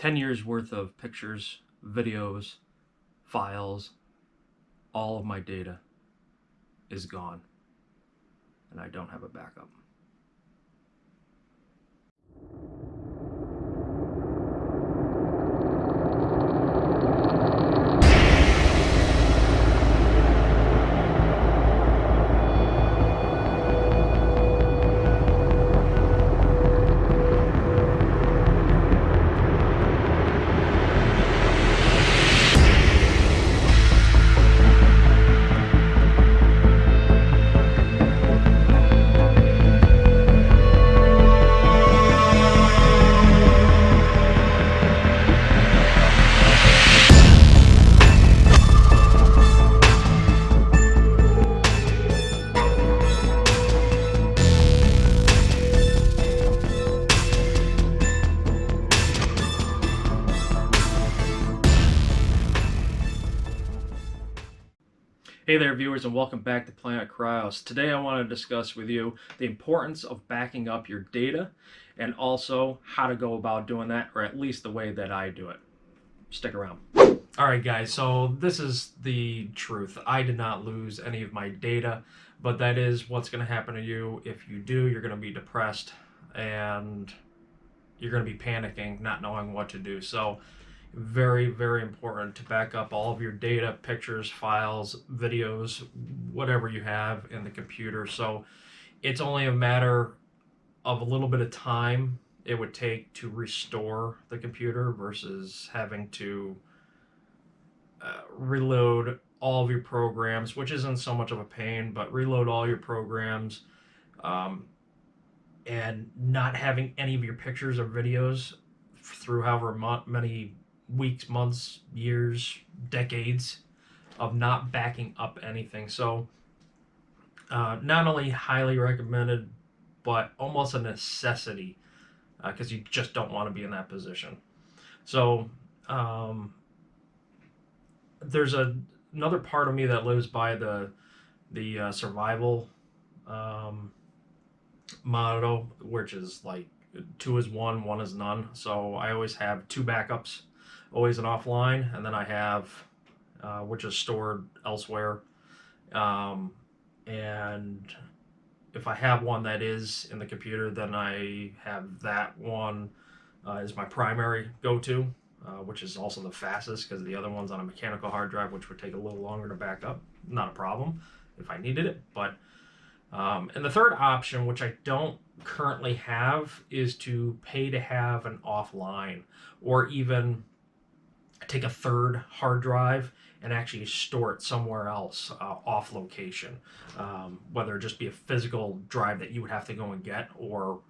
10 years worth of pictures, videos, files, all of my data is gone, and I don't have a backup. Hey there, viewers, and welcome back to Planet Cryos. Today I want to discuss with you the importance of backing up your data and also how to go about doing that, or at least the way that I do it. Stick around. Alright guys, so this is the truth. I did not lose any of my data, but that is what's going to happen to you. If you do, you're going to be depressed and you're going to be panicking, not knowing what to do. So very, very important to back up all of your data, pictures, files, videos, whatever you have in the computer. So it's only a matter of a little bit of time it would take to restore the computer versus having to reload all of your programs, which isn't so much of a pain, but reload all your programs and not having any of your pictures or videos through however many weeks, months, years, decades of not backing up anything. So not only highly recommended, but almost a necessity because you just don't want to be in that position. So there's another part of me that lives by the survival motto, which is like 2 is 1, 1 is none. So I always have 2 backups, always an offline, and then I have which is stored elsewhere. And if I have one that is in the computer, then I have that one as my primary go-to, which is also the fastest because the other one's on a mechanical hard drive, which would take a little longer to back up. Not a problem if I needed it, but and the third option, which I don't currently have, is to pay to have an offline, or even take a third hard drive and actually store it somewhere else off location, whether it just be a physical drive that you would have to go and get, or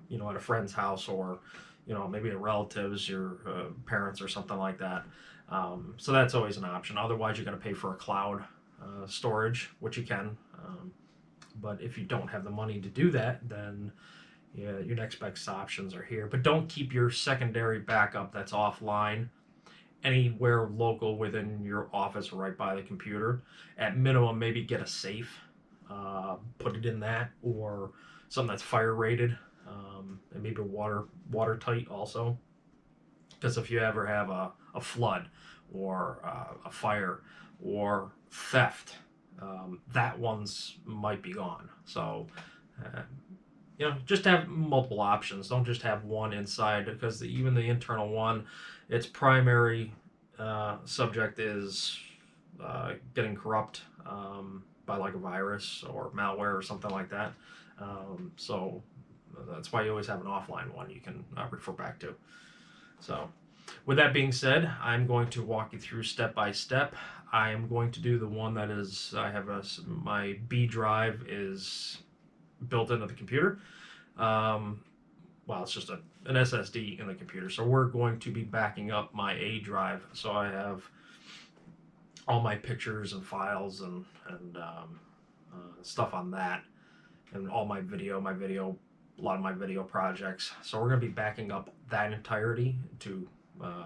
you know, at a friend's house, or you know, maybe a relative's, your parents or something like that. So that's always an option. Otherwise, you're going to pay for a cloud storage, which you can. But if you don't have the money to do that, then yeah, your next best options are here. But don't keep your secondary backup that's offline anywhere local within your office or right by the computer. At minimum, maybe get a safe, put it in that, or something that's fire rated, and maybe watertight also. Because if you ever have a flood or a fire or theft, that one's might be gone. So you know, just have multiple options. Don't just have one inside, because even the internal one, its primary subject is getting corrupt by like a virus or malware or something like that. So that's why you always have an offline one you can refer back to. So with that being said, I'm going to walk you through step by step. I am going to do the one that is, I have my B drive is built into the computer. Well, it's just an SSD in the computer. So we're going to be backing up my A drive. So I have all my pictures and files and stuff on that, and all my video, a lot of my video projects. So we're going to be backing up that entirety to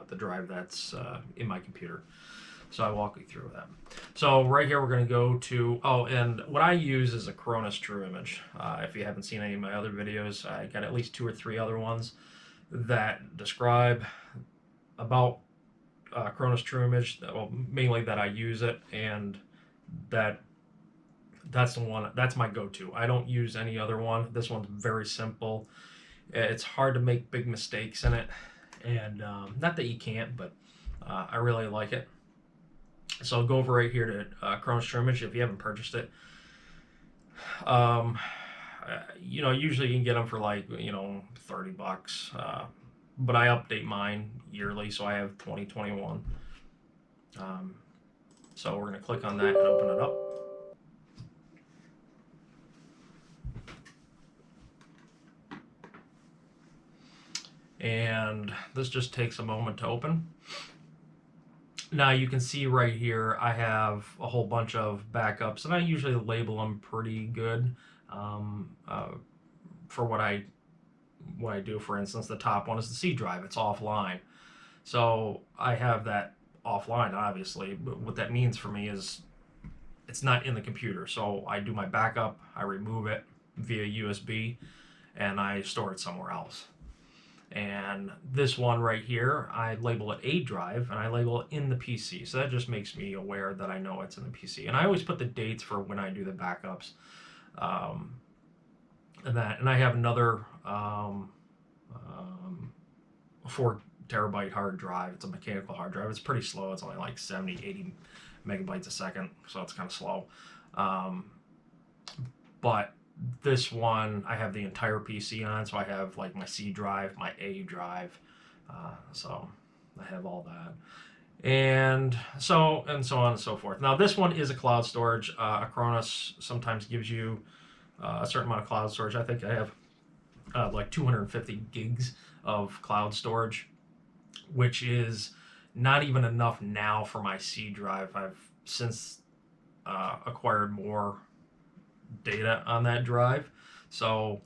the drive that's in my computer. So I walk you through that. So right here we're going to go to, oh, and what I use is Acronis True Image. If you haven't seen any of my other videos, I got at least 2 or 3 other ones that describe about Acronis True Image, well, mainly that I use it, and that's the one, that's my go-to. I don't use any other one. This one's very simple. It's hard to make big mistakes in it, and not that you can't, but I really like it. So I'll go over right here to Acronis True Image if you haven't purchased it. Usually you can get them for like, $30. But I update mine yearly, so I have 2021. So we're going to click on that and open it up. And this just takes a moment to open. Now you can see right here I have a whole bunch of backups, and I usually label them pretty good for what I do. For instance, the top one is the C drive. It's offline. So I have that offline, obviously, but what that means for me is it's not in the computer. So I do my backup, I remove it via USB, and I store it somewhere else. And this one right here, I label it A drive, and I label it in the PC. So that just makes me aware that I know it's in the PC. And I always put the dates for when I do the backups. And I have another 4 terabyte hard drive. It's a mechanical hard drive. It's pretty slow. It's only like 70, 80 megabytes a second, so it's kind of slow. But this one, I have the entire PC on, so I have like my C drive, my A drive, so I have all that, and so on and so forth. Now this one is a cloud storage. Acronis sometimes gives you a certain amount of cloud storage. I think I have like 250 gigs of cloud storage, which is not even enough now for my C drive. I've since acquired more data on that drive, so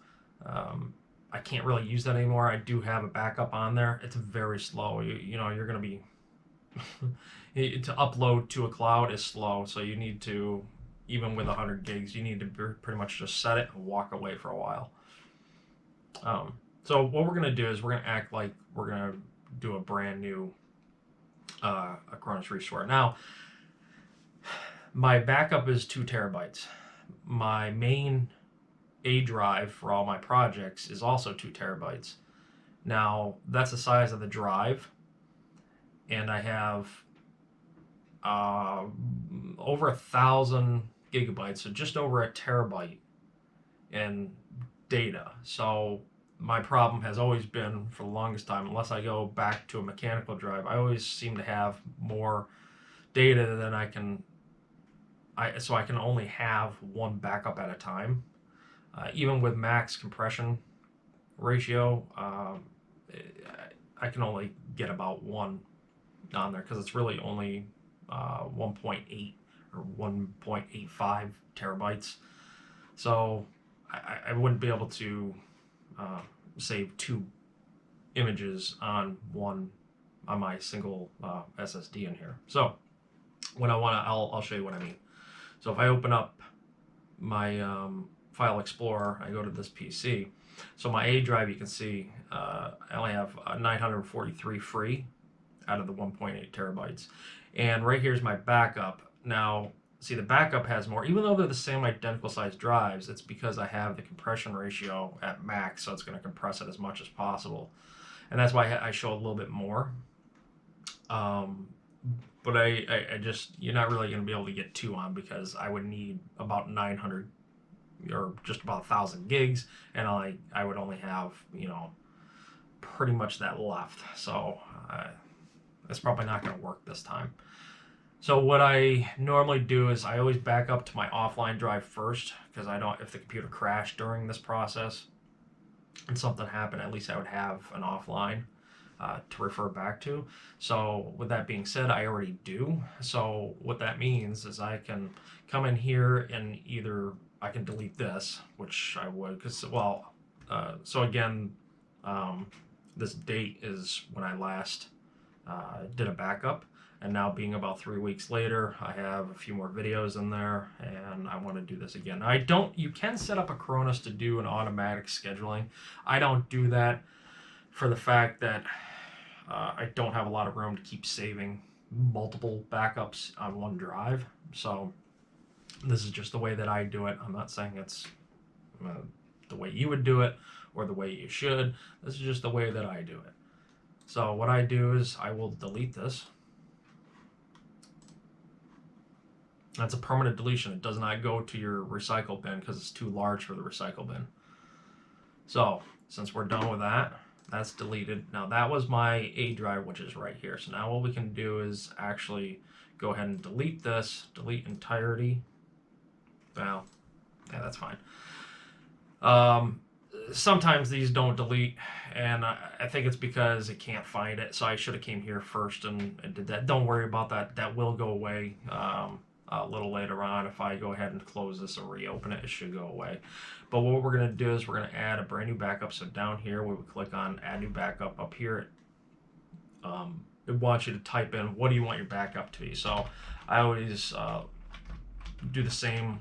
I can't really use that anymore. I do have a backup on there. It's very slow. You're going to be to upload to a cloud is slow, so you need to, even with 100 gigs, you need to pretty much just set it and walk away for a while. So what we're going to do is we're going to act like we're going to do a brand new Acronis restore. Now, my backup is 2 terabytes. My main A drive for all my projects is also 2 terabytes. Now, that's the size of the drive, and I have over 1,000 gigabytes, so just over a terabyte in data. So my problem has always been, for the longest time, unless I go back to a mechanical drive, I always seem to have more data than I can. So I can only have one backup at a time. Even with max compression ratio, I can only get about one on there because it's really only 1.8 or 1.85 terabytes. So I wouldn't be able to save 2 images on my single SSD in here. So when I'll show you what I mean. So if I open up my File Explorer, I go to this PC. So my A drive, you can see I only have 943 free out of the 1.8 terabytes. And right here's my backup. Now, see, the backup has more. Even though they're the same identical size drives, it's because I have the compression ratio at max, so it's going to compress it as much as possible. And that's why I show a little bit more. But I just, you're not really going to be able to get 2 on, because I would need about 900 or just about 1,000 gigs, and I would only have, pretty much that left. So it's probably not going to work this time. So what I normally do is I always back up to my offline drive first, because if the computer crashed during this process and something happened, at least I would have an offline to refer back to. So with that being said, I already do. So what that means is I can come in here and either I can delete this, which I would, because, so again, this date is when I last did a backup, and now being about 3 weeks later, I have a few more videos in there, and I want to do this again. You can set up Acronis to do an automatic scheduling. I don't do that for the fact that I don't have a lot of room to keep saving multiple backups on one drive. So this is just the way that I do it. I'm not saying it's the way you would do it or the way you should. This is just the way that I do it. So what I do is I will delete this. That's a permanent deletion. It does not go to your recycle bin because it's too large for the recycle bin. So since we're done with that, that's deleted. Now that was my A drive, which is right here. So now what we can do is actually go ahead and delete this, delete entirety. Well, yeah, that's fine. Sometimes these don't delete, and I think it's because it can't find it. So I should have came here first and did that. Don't worry about that. That will go away a little later on. If I go ahead and close this and reopen it, it should go away. But what we're going to do is we're going to add a brand new backup. So down here, we would click on Add New Backup. Up here, it wants you to type in what do you want your backup to be. So I always do the same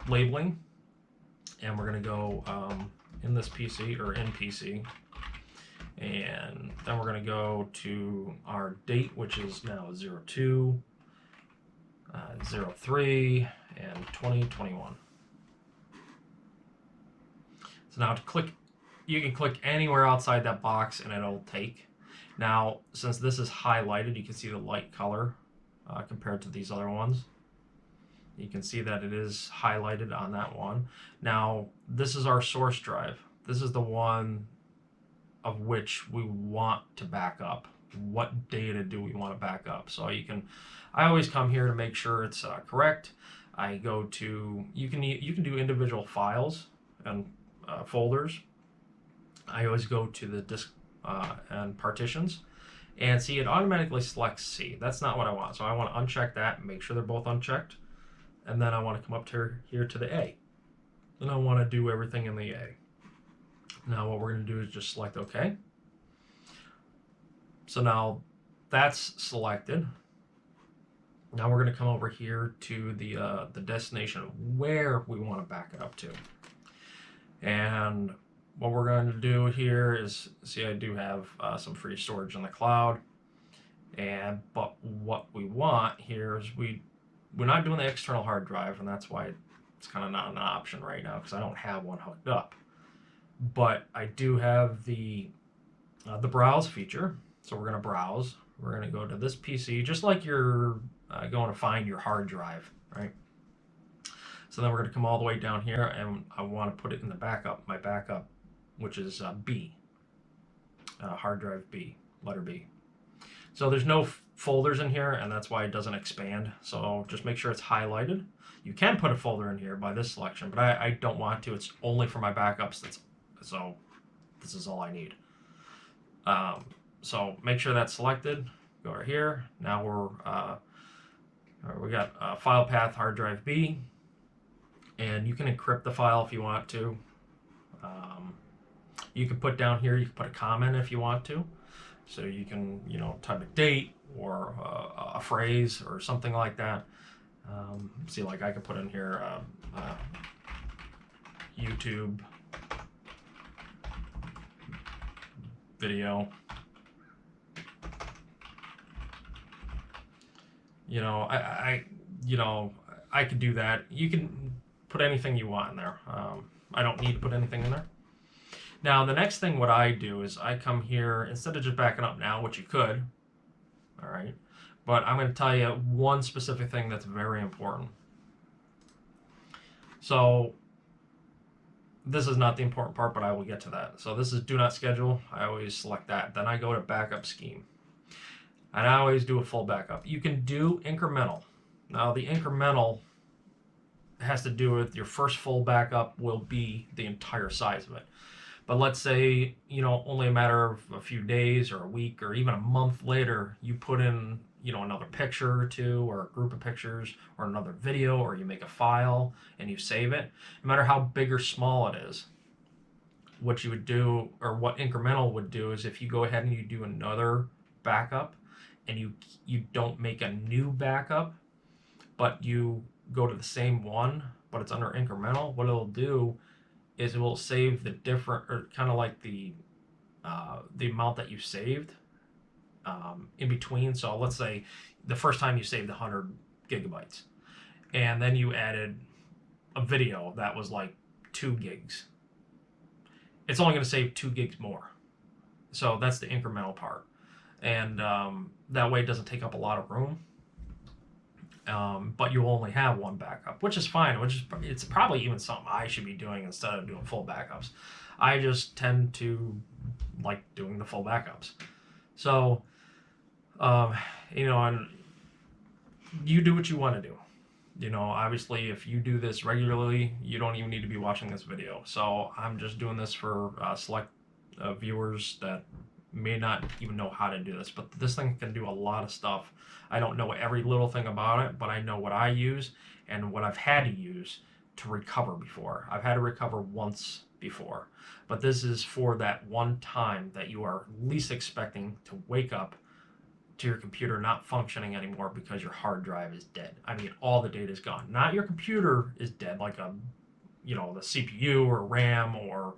labeling. And we're going to go in this PC or in PC. And then we're going to go to our date, which is now 02, 03, and 2021. So now to click, you can click anywhere outside that box and it'll take. Now, since this is highlighted, you can see the light color compared to these other ones. You can see that it is highlighted on that one. Now, this is our source drive. This is the one of which we want to back up. What data do we want to back up? So I always come here to make sure it's correct. I go to, you can do individual files and folders. I always go to the disk and partitions. And see, it automatically selects C. That's not what I want. So I want to uncheck that and make sure they're both unchecked. And then I want to come up to here to the A. Then I want to do everything in the A. Now what we're going to do is just select OK. So now that's selected. Now we're going to come over here to the destination where we want to back it up to. And what we're going to do here is, see, I do have some free storage in the cloud. But what we want here is we're not doing the external hard drive, and that's why it's kind of not an option right now because I don't have one hooked up. But I do have the browse feature. So we're going to browse. We're going to go to this PC, just like you're going to find your hard drive, right? So then we're going to come all the way down here, and I want to put it in the backup, my backup, which is B, hard drive B, letter B. So there's no folders in here, and that's why it doesn't expand. So just make sure it's highlighted. You can put a folder in here by this selection, but I don't want to. It's only for my backups. So this is all I need. So make sure that's selected. Go over here. Now we got file path hard drive B, and you can encrypt the file if you want to. You can put down here. You can put a comment if you want to. So you can, type a date or a phrase or something like that. See, like I could put in here YouTube video. I could do that. You can put anything you want in there. I don't need to put anything in there. Now, the next thing what I do is I come here, instead of just backing up now, which you could, all right, but I'm going to tell you one specific thing that's very important. So this is not the important part, but I will get to that. So this is do not schedule. I always select that. Then I go to backup scheme. And I always do a full backup. You can do incremental. Now, the incremental has to do with your first full backup will be the entire size of it. But let's say, only a matter of a few days or a week or even a month later, you put in, another picture or two or a group of pictures or another video, or you make a file and you save it. No matter how big or small it is, what you would do, or what incremental would do, is if you go ahead and you do another backup and you don't make a new backup, but you go to the same one, but it's under incremental, what it'll do is it will save the different, or kind of like the amount that you saved, in between. So let's say the first time you saved 100 gigabytes, and then you added a video that was like 2 gigs. It's only going to save 2 gigs more. So that's the incremental part. And that way it doesn't take up a lot of room. But you only have one backup, which is fine. It's probably even something I should be doing instead of doing full backups. I just tend to like doing the full backups. So, and you do what you want to do. Obviously, if you do this regularly, you don't even need to be watching this video. So I'm just doing this for select viewers that may not even know how to do this. But this thing can do a lot of stuff. I don't know every little thing about it, but I know what I use and what I've had to use to recover before. I've had to recover once before. But this is for that one time that you are least expecting to wake up to your computer not functioning anymore because your hard drive is dead. I mean, all the data is gone. Not your computer is dead, like the CPU or RAM or,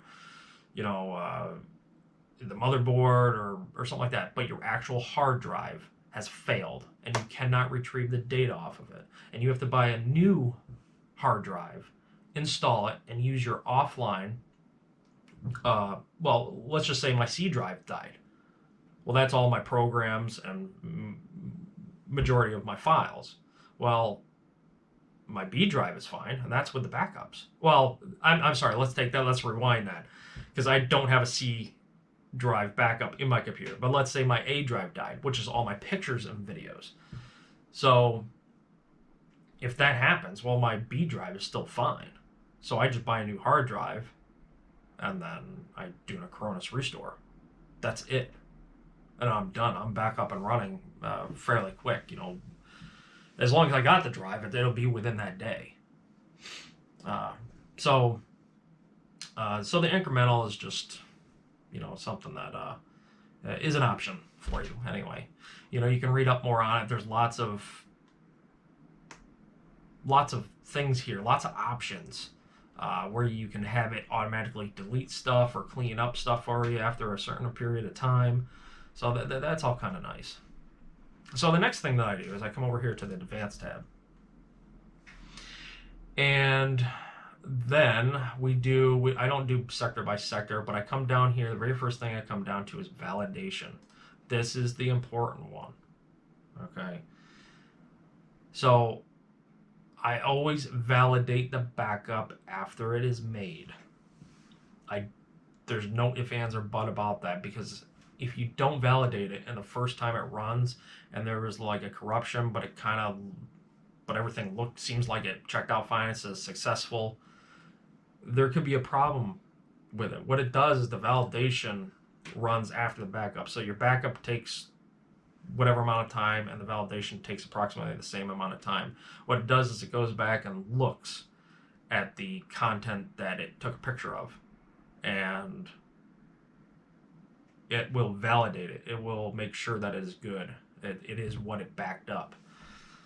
the motherboard or something like that. But your actual hard drive has failed and you cannot retrieve the data off of it. And you have to buy a new hard drive, install it, and use your offline. Let's just say my C drive died. Well, that's all my programs and majority of my files. Well, my B drive is fine, and that's with the backups. Well, I'm sorry, let's rewind that, because I don't have a C drive backup in my computer. But let's say my A drive died, which is all my pictures and videos. So if that happens, well, my B drive is still fine. So I just buy a new hard drive, and then I do an Acronis restore. That's it. And I'm done. I'm back up and running fairly quick. As long as I got the drive, it'll be within that day. So the incremental is just, something that is an option for you anyway. You can read up more on it. There's lots of things here, lots of options where you can have it automatically delete stuff or clean up stuff for you after a certain period of time. So that's all kind of nice. So the next thing that I do is I come over here to the Advanced tab. And then I don't do sector by sector, but I come down here. The very first thing I come down to is validation. This is the important one. Okay. So I always validate the backup after it is made. There's no ifs, ands, or buts about that, because if you don't validate it and the first time it runs and there was like a corruption, but everything seems like it checked out fine, it says successful, there could be a problem with it. What it does is the validation runs after the backup. So your backup takes whatever amount of time and the validation takes approximately the same amount of time. What it does is it goes back and looks at the content that it took a picture of, and it will validate it. It will make sure that it is good. It is what it backed up.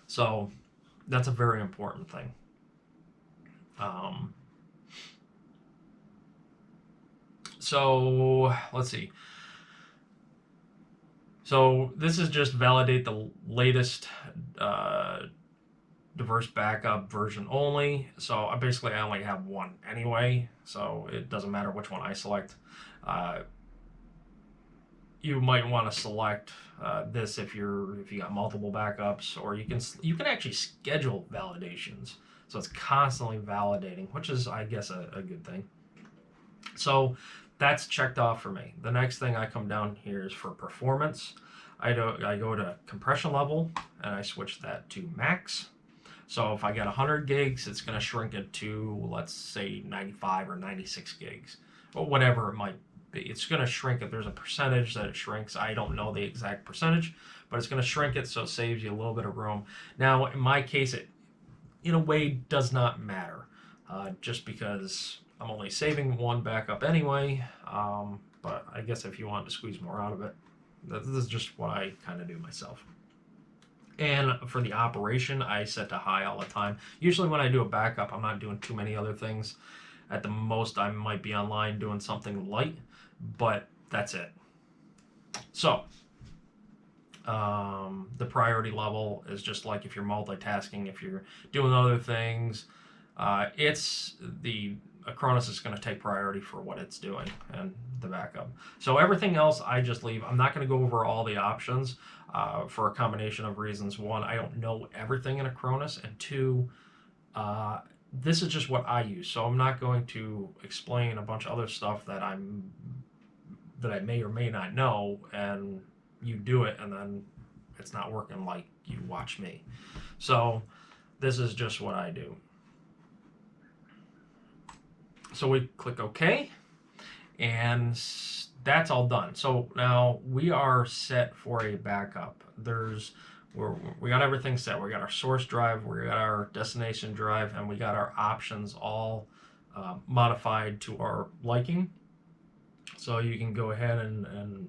So that's a very important thing. So let's see. So this is just validate the latest diverse backup version only. So I only have one anyway, so it doesn't matter which one I select. You might want to select this if you got multiple backups, or you can actually schedule validations, so it's constantly validating, which is, I guess, a good thing. So that's checked off for me. The next thing I come down here is for performance. I go to compression level and I switch that to max. So if I get 100 gigs, it's going to shrink it to, let's say, 95 or 96 gigs, or whatever it might be. It's going to shrink it. There's a percentage that it shrinks. I don't know the exact percentage, but it's going to shrink it, so it saves you a little bit of room. Now, in my case, it, in a way, does not matter, just because I'm only saving one backup anyway. But I guess if you want to squeeze more out of it, this is just what I kind of do myself. And for the operation, I set to high all the time. Usually when I do a backup, I'm not doing too many other things. At the most, I might be online doing something light, but that's it. So The priority level is just like if you're multitasking, if you're doing other things, it's the Acronis is going to take priority for what it's doing and the backup. So everything else I just leave. I'm not going to go over all the options for a combination of reasons. One, I don't know everything in Acronis, and two, this is just what I use. So I'm not going to explain a bunch of other stuff that I may or may not know, and you do it and then it's not working like you watch me. So this is just what I do. So we click OK, and that's all done. So now we are set for a backup. We got everything set. We got our source drive, we got our destination drive, and we got our options all modified to our liking. So you can go ahead and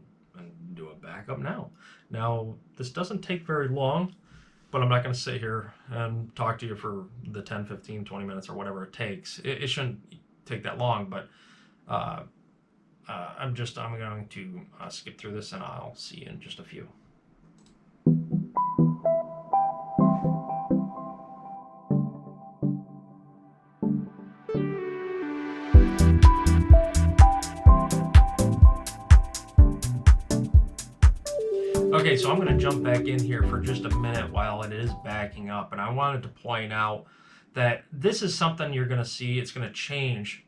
do a backup now. Now, this doesn't take very long, but I'm not going to sit here and talk to you for the 10, 15, 20 minutes or whatever it takes. It shouldn't take that long, but I'm going to skip through this, and I'll see you in just a few. Okay, so I'm going to jump back in here for just a minute while it is backing up, and I wanted to point out that this is something you're going to see. It's going to change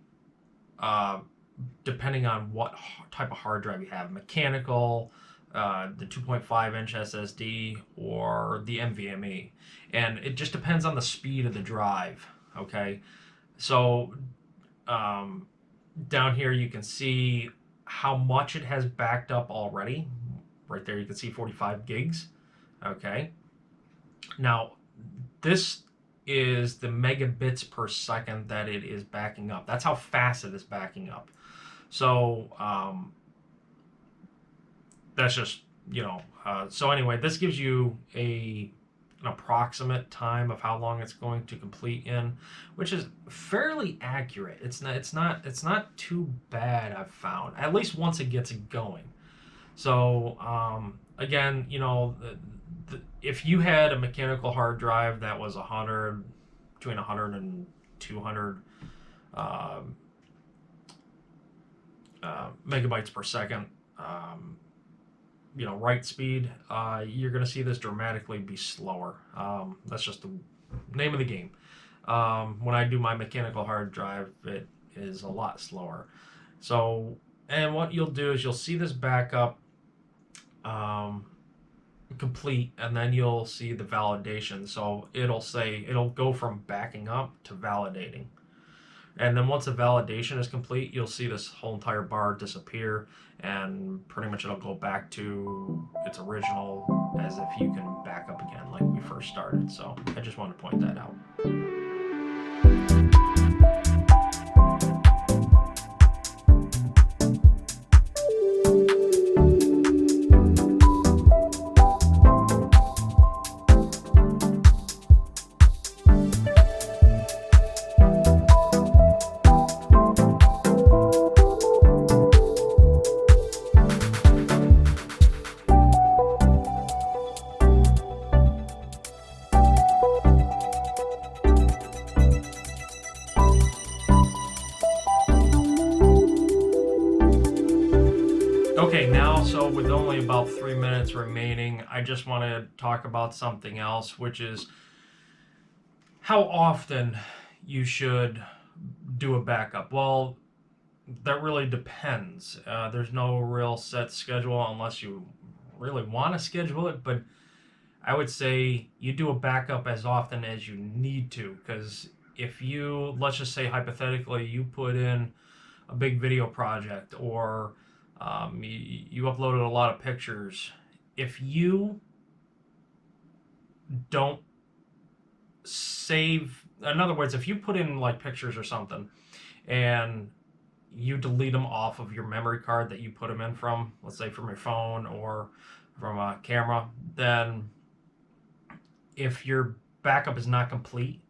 depending on what type of hard drive you have, mechanical, the 2.5-inch SSD, or the NvMe. And it just depends on the speed of the drive, okay? So down here you can see how much it has backed up already. Right there you can see 45 gigs, okay? Now, this is the megabits per second that it is backing up. That's how fast it is backing up. So that's just, so anyway, this gives you an approximate time of how long it's going to complete in, which is fairly accurate. It's not too bad, I've found, at least once it gets going. So again, if you had a mechanical hard drive that was between 100 and 200 megabytes per second, write speed, you're going to see this dramatically be slower. That's just the name of the game. When I do my mechanical hard drive, it is a lot slower. So, and what you'll do is you'll see this backup complete, and then you'll see the validation. So it'll go from backing up to validating, and then once the validation is complete, you'll see this whole entire bar disappear, and pretty much it'll go back to its original, as if you can back up again like we first started. So I just wanted to point that out. Okay, now, so with only about 3 minutes remaining, I just want to talk about something else, which is how often you should do a backup. Well, that really depends. There's no real set schedule unless you really want to schedule it, but I would say you do a backup as often as you need to, because if you, let's just say hypothetically, you put in a big video project, or you uploaded a lot of pictures. If you don't save, in other words, if you put in like pictures or something and you delete them off of your memory card that you put them in from, let's say from your phone or from a camera, then if your backup is not complete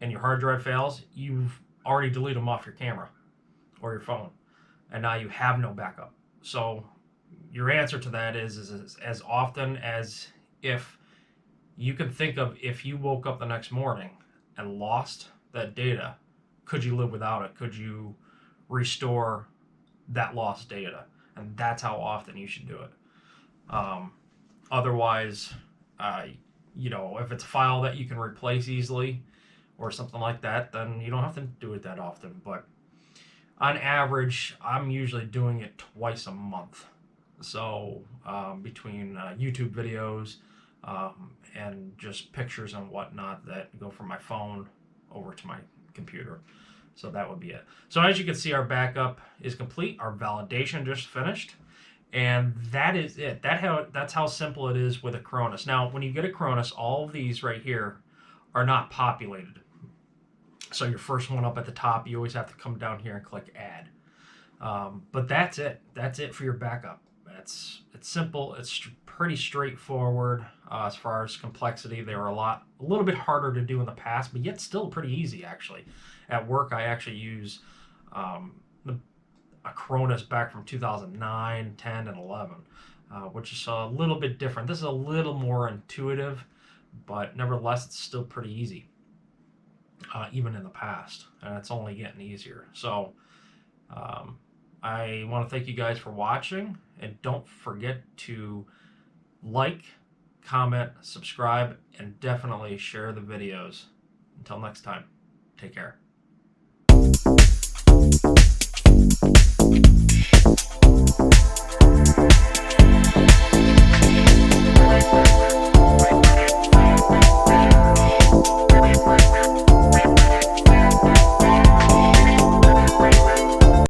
and your hard drive fails, you've already deleted them off your camera or your phone, and now you have no backup. So your answer to that is as often as if you can think of, if you woke up the next morning and lost that data, could you live without it? Could you restore that lost data? And that's how often you should do it. Otherwise, if it's a file that you can replace easily or something like that, then you don't have to do it that often. But on average, I'm usually doing it twice a month. So between YouTube videos and just pictures and whatnot that go from my phone over to my computer. So that would be it. So as you can see, our backup is complete. Our validation just finished. And that is it. That's how simple it is with Acronis. Now, when you get Acronis, all of these right here are not populated. So your first one up at the top, you always have to come down here and click Add. But that's it. That's it for your backup. It's simple. It's pretty straightforward as far as complexity. They were a little bit harder to do in the past, but yet still pretty easy actually. At work, I actually use the Acronis back from 2009, 10, and 11, which is a little bit different. This is a little more intuitive, but nevertheless, it's still pretty easy, even in the past, and it's only getting easier. So I want to thank you guys for watching, and don't forget to like, comment, subscribe, and definitely share the videos. Until next time, take care.